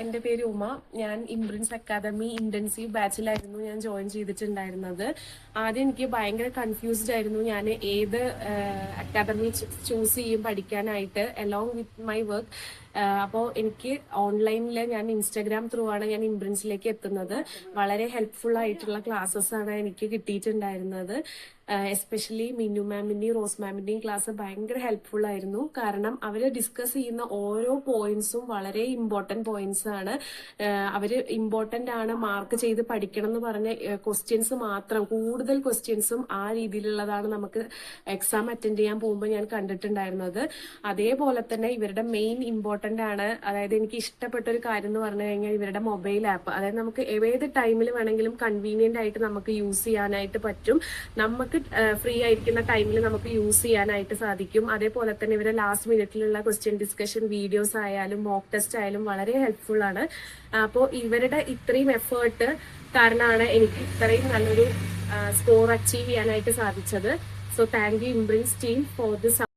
എൻ്റെ പേര് ഉമ. ഞാൻ ഇംപ്രിൻസ് അക്കാദമി ഇന്റൻസീവ് ബാച്ചിലായിരുന്നു ഞാൻ ജോയിൻ ചെയ്തിട്ടുണ്ടായിരുന്നത്. ആദ്യം എനിക്ക് ഭയങ്കര കൺഫ്യൂസ്ഡ് ആയിരുന്നു ഞാൻ ഏത് അക്കാദമി ചൂസ് ചെയ്യും പഠിക്കാനായിട്ട് അലോങ് വിത്ത് മൈ വർക്ക്. അപ്പോൾ എനിക്ക് ഓൺലൈനിൽ ഞാൻ ഇൻസ്റ്റാഗ്രാം ത്രൂ ആണ് ഞാൻ ഇംപ്രിൻസിലേക്ക് എത്തുന്നത്. വളരെ ഹെൽപ്ഫുൾ ആയിട്ടുള്ള ക്ലാസ്സസ് ആണ് എനിക്ക് കിട്ടിയിട്ടുണ്ടായിരുന്നത്. എസ്പെഷ്യലി മിന്നു മാമിന്റെയും റോസ് മാമിന്റെയും ക്ലാസ് ഭയങ്കര ഹെൽപ്ഫുൾ ആയിരുന്നു. കാരണം അവർ ഡിസ്കസ് ചെയ്യുന്ന ഓരോ പോയിന്റ്സും വളരെ ഇമ്പോർട്ടന്റ് പോയിന്റ്സ് ആണ്. അവര് ഇമ്പോർട്ടന്റ് ആണ്, മാർക്ക് ചെയ്ത് പഠിക്കണം എന്ന് പറഞ്ഞ ക്വസ്റ്റ്യൻസ് മാത്രം, കൂടുതൽ ക്വസ്റ്റ്യൻസും ആ രീതിയിലുള്ളതാണ് നമുക്ക് എക്സാം അറ്റൻഡ് ചെയ്യാൻ പോകുമ്പോൾ ഞാൻ കണ്ടിട്ടുണ്ടായിരുന്നത്. അതേപോലെ തന്നെ ഇവരുടെ മെയിൻ ഇമ്പോർട്ടന്റ് ആണ്, അതായത് എനിക്ക് ഇഷ്ടപ്പെട്ട ഒരു കാര്യം എന്ന് പറഞ്ഞു കഴിഞ്ഞാൽ ഇവരുടെ മൊബൈൽ ആപ്പ്. അതായത് നമുക്ക് ഏത് ടൈമിൽ വേണമെങ്കിലും കൺവീനിയന്റ് ആയിട്ട് നമുക്ക് യൂസ് ചെയ്യാനായിട്ട് പറ്റും. നമുക്ക് ഫ്രീ ആയിരിക്കുന്ന ടൈമിൽ നമുക്ക് യൂസ് ചെയ്യാനായിട്ട് സാധിക്കും. അതേപോലെ തന്നെ ഇവരുടെ ലാസ്റ്റ് മിനിറ്റിലുള്ള ക്വസ്റ്റ്യൻ ഡിസ്കഷൻ വീഡിയോസ് ആയാലും മോക്ക് ടെസ്റ്റ് ആയാലും വളരെ ഹെൽപ്ഫുൾ ആണ്. അപ്പോൾ ഇവരുടെ ഇത്രയും എഫേർട്ട് കാരണമാണ് എനിക്ക് ഇത്രയും നല്ലൊരു സ്കോർ അച്ചീവ് ചെയ്യാനായിട്ട് സാധിച്ചത്. So thank you imprints team for this.